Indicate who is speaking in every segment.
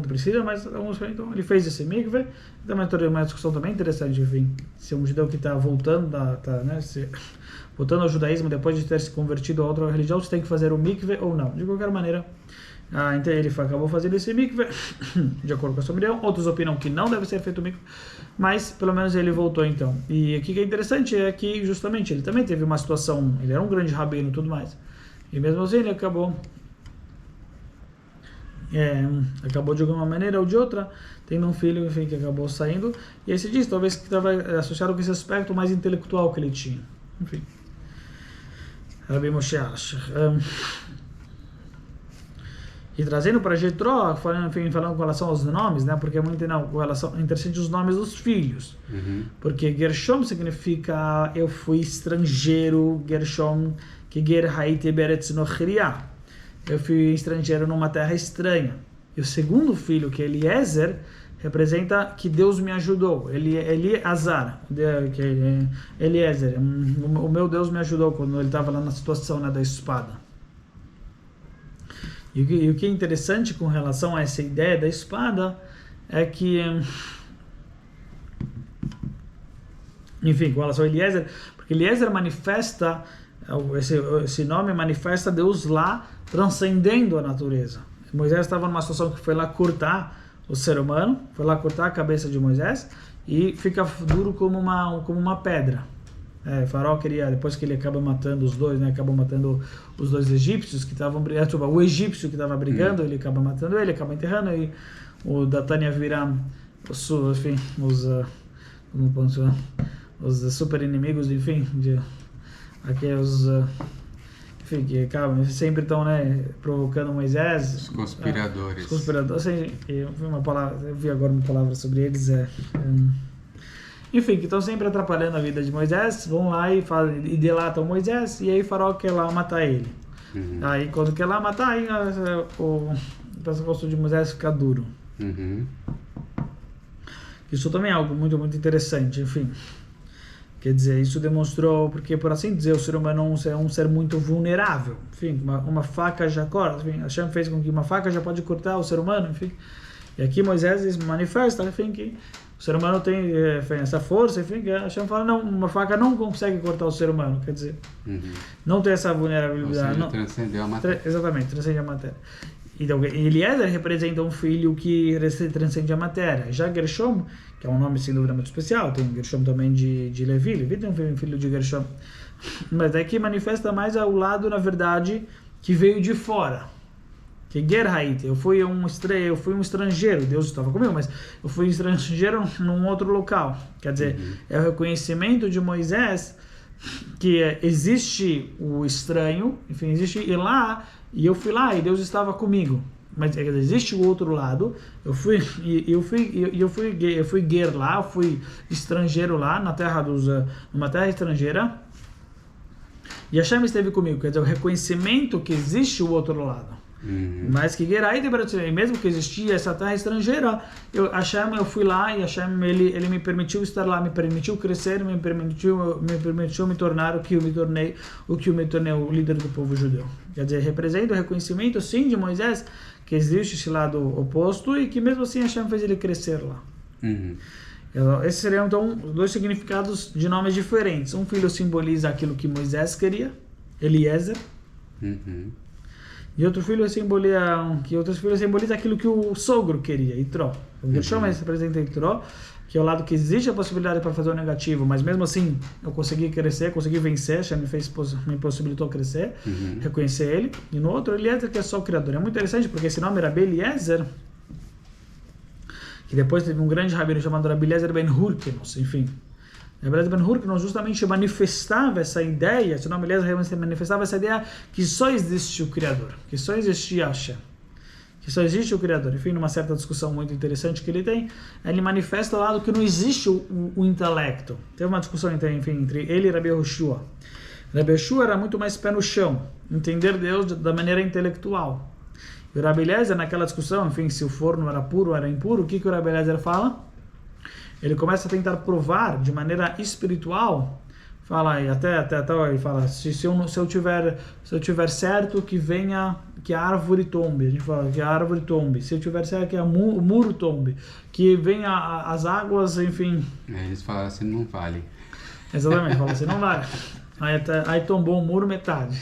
Speaker 1: precisa, mas então ele fez esse mikve. Também uma discussão também interessante, enfim, se um judeu que está voltando, né, voltando ao judaísmo depois de ter se convertido a outra religião, se tem que fazer o mikve ou não. De qualquer maneira, então ele acabou fazendo esse mikve, de acordo com a sua opinião. Outros opinam que não deve ser feito o mikve, mas pelo menos ele voltou então. E o que é interessante é que justamente ele também teve uma situação, ele era um grande rabino e tudo mais, e mesmo assim ele acabou de alguma maneira ou de outra tendo um filho, enfim, que acabou saindo, e aí se diz, talvez que estava associado com esse aspecto mais intelectual que ele tinha, enfim. Rabbi Moshe acha. E trazendo para Jetró, falando com relação aos nomes, né, porque é muito interessante os nomes dos filhos, porque Gershom significa eu fui estrangeiro, Gershom, que Ger haiti beretz nochriah, eu fui estrangeiro numa terra estranha. E o segundo filho, que é Eliezer, representa que Deus me ajudou. Eliezer, o meu Deus me ajudou quando ele estava lá na situação, né, da espada. E o que é interessante com relação a essa ideia da espada é que, enfim, com relação a Eliezer, porque Eliezer manifesta, esse nome manifesta Deus lá transcendendo a natureza. Moisés estava numa situação que foi lá cortar o ser humano, foi lá cortar a cabeça de Moisés e fica duro como uma pedra. Faraó queria, depois que ele acaba matando os dois, né, acaba matando os dois egípcios que estavam brigando, o egípcio que estava brigando, ele acaba matando ele, acaba enterrando, e o Datânia vira os super inimigos, enfim, aqueles enfim, que acabam, sempre estão, né, provocando Moisés.
Speaker 2: Os conspiradores.
Speaker 1: Os conspiradores, assim, eu vi agora uma palavra sobre eles, enfim, que estão sempre atrapalhando a vida de Moisés, vão lá e delatam Moisés, e aí Faraó quer lá matar ele. Aí quando quer lá matar, aí o pescoço de Moisés fica duro. Isso também é algo muito, muito interessante, enfim. Quer dizer, isso demonstrou, porque por assim dizer, o ser humano é um ser muito vulnerável. Enfim, uma faca já corta, enfim, Hashem fez com que uma faca já pode cortar o ser humano, enfim. E aqui Moisés manifesta, enfim, que o ser humano tem essa força, enfim, que Hashem fala, não, uma faca não consegue cortar o ser humano, quer dizer, não tem essa vulnerabilidade.
Speaker 2: Ou seja, transcendeu a matéria.
Speaker 1: Exatamente, transcende a matéria. Então, Eliezer representa um filho que transcende a matéria. Já Gershom, que é um nome sem dúvida muito especial, tem Gershom também de Levi. Levi tem um filho de Gershom. Mas daqui manifesta mais ao lado, na verdade, que veio de fora. Que Ger haiti, eu fui um estrangeiro, Deus estava comigo, mas eu fui estrangeiro num outro local. Quer dizer, é o reconhecimento de Moisés que existe o estranho, enfim, existe e lá, e eu fui lá e Deus estava comigo. Mas existe o outro lado. Eu fui ger lá, eu fui estrangeiro lá na terra numa terra estrangeira. E Hashem esteve comigo, quer dizer, o reconhecimento que existe o outro lado. Mas que mesmo que existia essa terra estrangeira, eu fui lá e Hashem ele me permitiu estar lá, me permitiu crescer, me permitiu me tornar o que eu me tornei o líder do povo judeu. Quer dizer, representa o reconhecimento sim de Moisés que existe esse lado oposto e que mesmo assim Hashem fez ele crescer lá. Esses seriam então dois significados de nomes diferentes. Um filho simboliza aquilo que Moisés queria, Eliezer. E outros filhos simboliza aquilo que o sogro queria, Itró. O Gershom representa Itró, que é o lado que existe a possibilidade para fazer o negativo, mas mesmo assim eu consegui crescer, consegui vencer, Hashem me possibilitou crescer, reconhecer ele. E no outro, Eliezer, que é só o criador. É muito interessante porque esse nome era Eliezer, que depois teve um grande rabino chamado Rabbi Eliezer ben Hurkenos, enfim. Rabbi Eliezer ben Hurkenos justamente manifestava essa ideia, esse nome Eliezer manifestava essa ideia que só existe o Criador, que só existia Hashem, que só existe o Criador. Enfim, numa certa discussão muito interessante que ele tem, ele manifesta lá do que não existe o intelecto. Teve uma discussão entre ele e Rabbi Yehoshua. Rabbi Yehoshua era muito mais pé no chão, entender Deus da maneira intelectual. E o Rabbi Eliezer, naquela discussão, enfim, se o forno era puro ou era impuro, o que o Rabbi Eliezer fala? Ele começa a tentar provar de maneira espiritual, fala, e até ele fala, se eu tiver certo, que venha que a árvore tombe. A gente fala que a árvore tombe. Se eu tivesse que o muro tombe, que venha as águas, enfim.
Speaker 2: Eles falam assim, não vale.
Speaker 1: Exatamente, fala assim, não vale. Aí tombou o muro metade.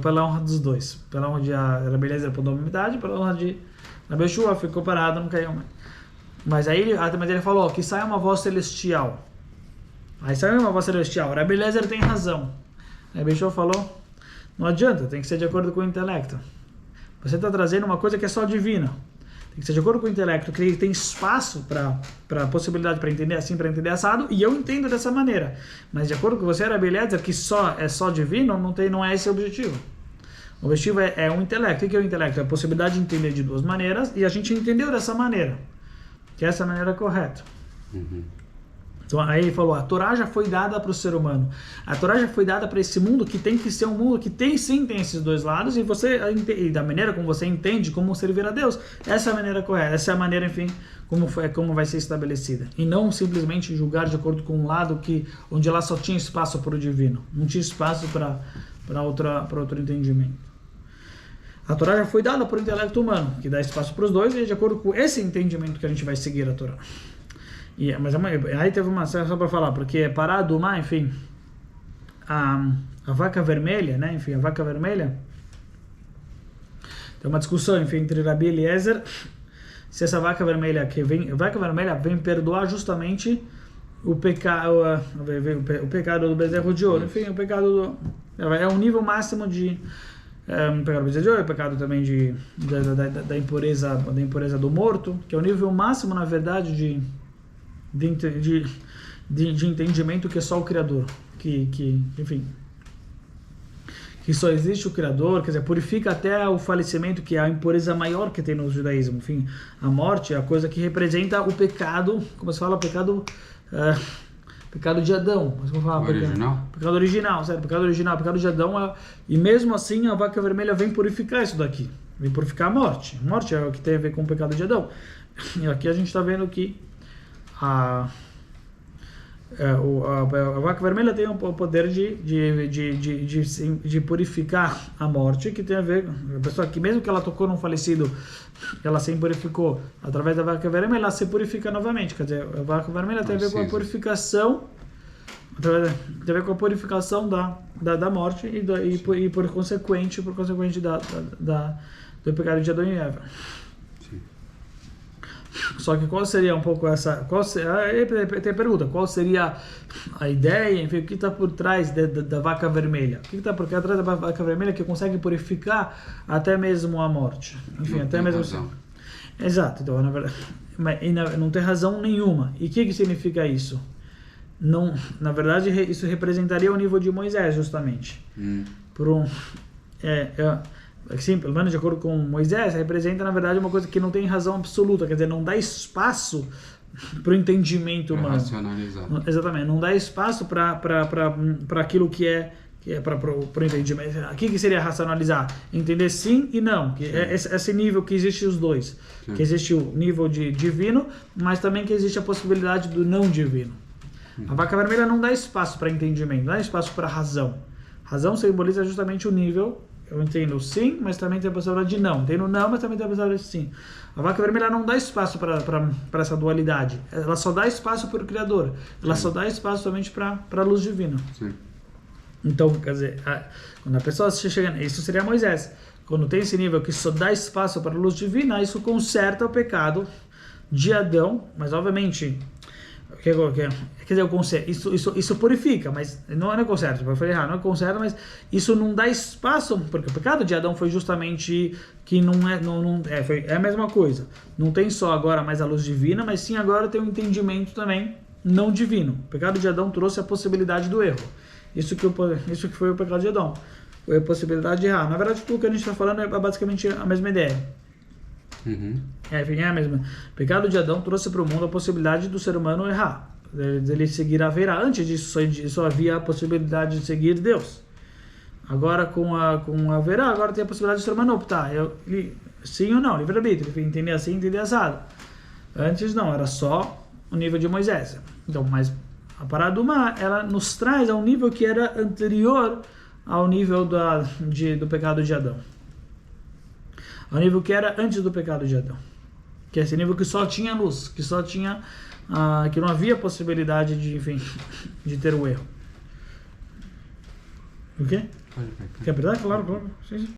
Speaker 1: Pela honra dos dois. Pela honra de Rabi Eliezer tombou metade, pela honra de Rabi Yeshua ficou parado, não caiu mais. Mas aí ele falou que sai uma voz celestial. Aí saiu uma voz celestial. Rabi Eliezer tem razão. Aí Rabi Yeshua falou, não adianta, tem que ser de acordo com o intelecto. Você está trazendo uma coisa que é só divina. Tem que ser de acordo com o intelecto, que tem espaço para possibilidade para entender assim, para entender assado, e eu entendo dessa maneira. Mas de acordo com você, Rabi Eliezer, que é só divino, não é esse o objetivo. O objetivo é um intelecto. O que é o intelecto? É a possibilidade de entender de duas maneiras, e a gente entendeu dessa maneira. Que essa é a maneira correta. Então aí ele falou, a Torá já foi dada para o ser humano. A Torá já foi dada para esse mundo que tem que ser um mundo que tem esses dois lados, e da maneira como você entende como servir a Deus, essa é a maneira correta, essa é a maneira, enfim, como vai ser estabelecida. E não simplesmente julgar de acordo com um lado onde lá só tinha espaço para o divino, não tinha espaço para outro entendimento. A Torá já foi dada por intelecto humano, que dá espaço para os dois, e é de acordo com esse entendimento que a gente vai seguir a Torá. Mas aí teve uma, só para falar, porque Pará Adumá, enfim, a vaca vermelha, né, enfim, a vaca vermelha, tem uma discussão, enfim, entre Rabi Eliezer, se essa vaca vermelha vem perdoar justamente o pecado do bezerro de ouro, enfim, o pecado é um nível máximo de um pecado do bezerro de ouro, pecado também da impureza do morto, que é o nível máximo, na verdade, de entendimento que é só o Criador, enfim, que só existe o Criador, quer dizer, purifica até o falecimento, que é a impureza maior que tem no judaísmo. Enfim, a morte é a coisa que representa o pecado, como se fala, pecado de Adão, mas como fala, pecado original, certo? Pecado de Adão, e mesmo assim a vaca vermelha vem purificar isso daqui, vem purificar a morte. A morte é o que tem a ver com o pecado de Adão. E aqui a gente está vendo que a vaca vermelha tem o poder de purificar a morte, que tem a ver com a pessoa que, mesmo que ela tocou num falecido, ela se purificou através da vaca vermelha, ela se purifica novamente. Quer dizer, a vaca vermelha tem a ver com a purificação, tem a ver com a purificação da morte e por consequente do pecado de Adão e Eva. Só que qual seria um pouco essa... Tem a pergunta, qual seria a ideia, enfim, o que está por trás da vaca vermelha? O que está por trás da vaca vermelha que consegue purificar até mesmo a morte? Enfim, até mesmo assim. Exato, então, na verdade, não tem razão nenhuma. E o que significa isso? Não, na verdade, isso representaria o nível de Moisés, justamente. Sim, pelo menos de acordo com Moisés, representa, na verdade, uma coisa que não tem razão absoluta, quer dizer, não dá espaço para o entendimento humano.
Speaker 2: Racionalizar.
Speaker 1: Exatamente, não dá espaço para aquilo que é para o entendimento. O que seria racionalizar? Entender sim e não, que é esse nível que existe os dois, que existe o nível de divino, mas também que existe a possibilidade do não divino. A vaca vermelha não dá espaço para entendimento, não dá espaço para razão. Razão simboliza justamente o nível. Eu entendo sim, mas também tem a possibilidade de não. Entendo não, mas também tem a possibilidade de sim. A vaca vermelha não dá espaço para essa dualidade. Ela só dá espaço para o Criador. Ela só dá espaço somente para a luz divina. Sim. Então, quer dizer, quando a pessoa chega... Isso seria Moisés. Quando tem esse nível que só dá espaço para a luz divina, isso conserta o pecado de Adão. Mas, obviamente... Quer dizer, isso purifica, mas não é conserto. Eu falei errado, não é conserto, mas isso não dá espaço, porque o pecado de Adão foi justamente que é a mesma coisa. Não tem só agora mais a luz divina, mas sim agora tem um entendimento também não divino. O pecado de Adão trouxe a possibilidade do erro. Isso que foi o pecado de Adão. Foi a possibilidade de errar. Na verdade, tudo que a gente está falando é basicamente a mesma ideia. É a mesma. O pecado de Adão trouxe para o mundo a possibilidade do ser humano errar, dele seguir a Verá. Antes disso só havia a possibilidade de seguir Deus. Agora com a Verá, agora tem a possibilidade do ser humano optar, sim ou não, livre-arbítrio, entender assim, entender assado. Antes não, era só o nível de Moisés. Então, mas a Pará Adumá, ela nos traz a um nível que era anterior ao nível do pecado de Adão. ao nível que era antes do pecado de Adão. Que é esse nível que só tinha luz, que só tinha, que não havia possibilidade de, enfim, de ter o erro. O quê?
Speaker 2: Pode pegar.
Speaker 1: Quer apertar? Claro, claro. Sim, sim.